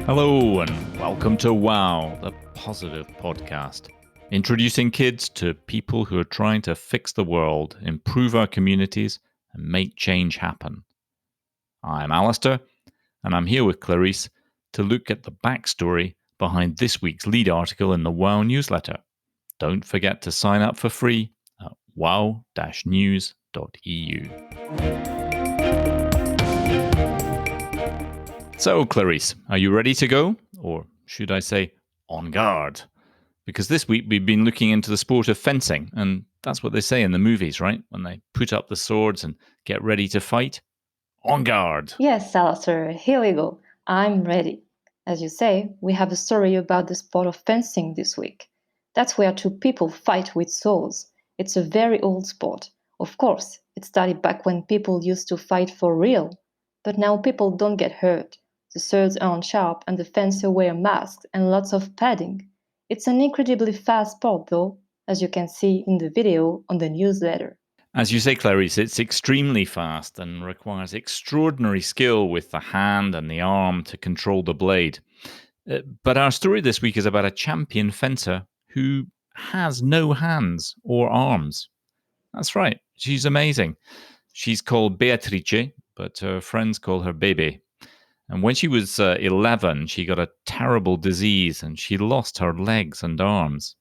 Hello and welcome to WOW, the positive podcast. Introducing kids to people who are trying to fix the world, improve our communities, and make change happen. I'm Alastair, and I'm here with Clarisse to look at the backstory behind this week's lead article in the WOW newsletter. Don't forget to sign up for free at wow-news.eu. So, Clarisse, are you ready to go? Or should I say, on guard? Because this week we've been looking into the sport of fencing, and that's what they say in the movies, right? When they put up the swords and get ready to fight. On guard! Yes, Alastair, here we go. I'm ready. As you say, we have a story about the sport of fencing this week. That's where two people fight with swords. It's a very old sport. Of course, it started back when people used to fight for real. But now people don't get hurt. The swords aren't sharp and the fencer wear masks and lots of padding. It's an incredibly fast sport though, as you can see in the video on the newsletter. As you say, Clarisse, it's extremely fast and requires extraordinary skill with the hand and the arm to control the blade. But our story this week is about a champion fencer who has no hands or arms. That's right, she's amazing. She's called Beatrice, but her friends call her Bebe. And when she was 11, she got a terrible disease and she lost her legs and arms.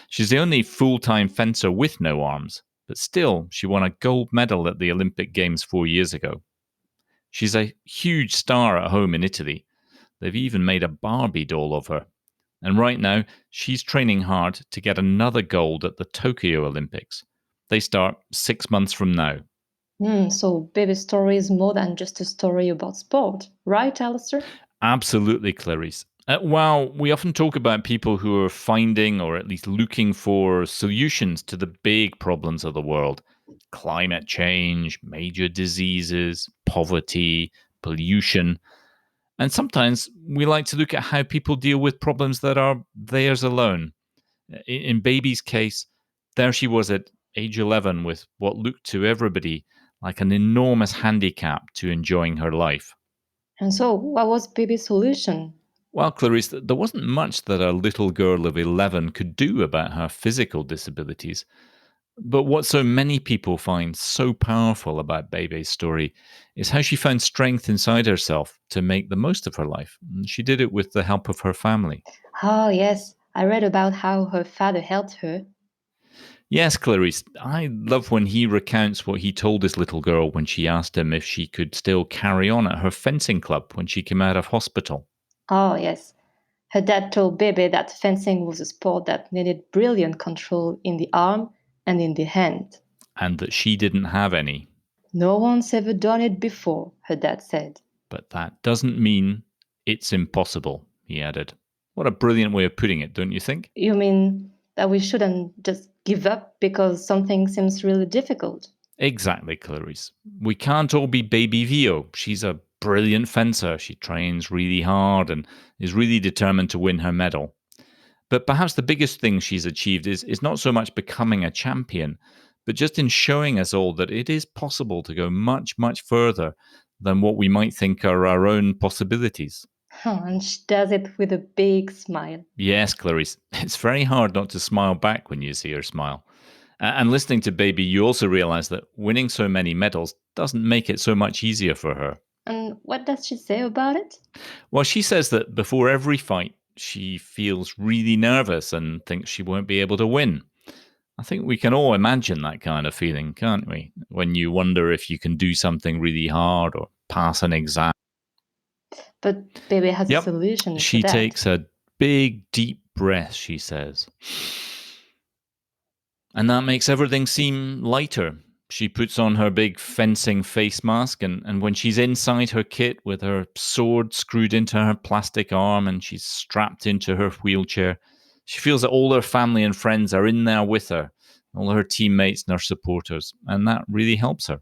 She's the only full-time fencer with no arms, but still, she won a gold medal at the Olympic Games 4 years ago. She's a huge star at home in Italy. They've even made a Barbie doll of her. And right now, she's training hard to get another gold at the Tokyo Olympics. They start 6 months from now. So Baby's story is more than just a story about sport, right, Alastair? Absolutely, Clarisse. Well, we often talk about people who are finding or at least looking for solutions to the big problems of the world. Climate change, major diseases, poverty, pollution. And sometimes we like to look at how people deal with problems that are theirs alone. In Baby's case, there she was at age 11 with what looked to everybody like an enormous handicap to enjoying her life. And so, what was Baby's solution? Well, Clarisse, there wasn't much that a little girl of 11 could do about her physical disabilities. But what so many people find so powerful about Bebe's story is how she found strength inside herself to make the most of her life. And she did it with the help of her family. Oh, yes, I read about how her father helped her. Yes, Clarisse, I love when he recounts what he told this little girl when she asked him if she could still carry on at her fencing club when she came out of hospital. Oh, yes. Her dad told Bebe that fencing was a sport that needed brilliant control in the arm and in the hand. And that she didn't have any. No one's ever done it before, her dad said. But that doesn't mean it's impossible, he added. What a brilliant way of putting it, don't you think? You mean that we shouldn't just give up because something seems really difficult? Exactly, Clarisse. We can't all be Bebe Vio. She's a brilliant fencer. She trains really hard and is really determined to win her medal. But perhaps the biggest thing she's achieved is not so much becoming a champion, but just in showing us all that it is possible to go much, much further than what we might think are our own possibilities. And she does it with a big smile. Yes, Clarisse, it's very hard not to smile back when you see her smile. And listening to Baby, you also realize that winning so many medals doesn't make it so much easier for her. And what does she say about it? Well, she says that before every fight, she feels really nervous and thinks she won't be able to win. I think we can all imagine that kind of feeling, can't we? When you wonder if you can do something really hard or pass an exam. But Baby has a Yep. solution She for that. takes a big, deep breath, she says. And that makes everything seem lighter. She puts on her big fencing face mask, and when she's inside her kit with her sword screwed into her plastic arm and she's strapped into her wheelchair, she feels that all her family and friends are in there with her, all her teammates and her supporters, and that really helps her.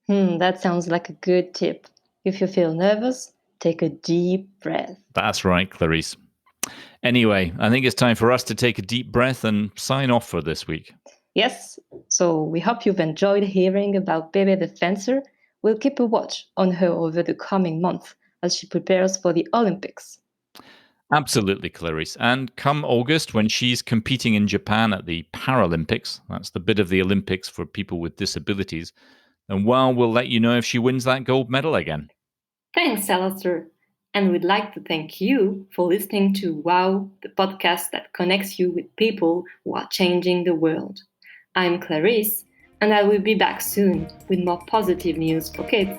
That sounds like a good tip. If you feel nervous, take a deep breath. That's right, Clarisse. Anyway, I think it's time for us to take a deep breath and sign off for this week. Yes, so we hope you've enjoyed hearing about Bebe the Fencer. We'll keep a watch on her over the coming month as she prepares for the Olympics. Absolutely, Clarisse. And come August, when she's competing in Japan at the Paralympics, that's the bit of the Olympics for people with disabilities, and we'll let you know if she wins that gold medal again. Thanks, Alastair. And we'd like to thank you for listening to Wow, the podcast that connects you with people who are changing the world. I'm Clarisse, and I will be back soon with more positive news for kids.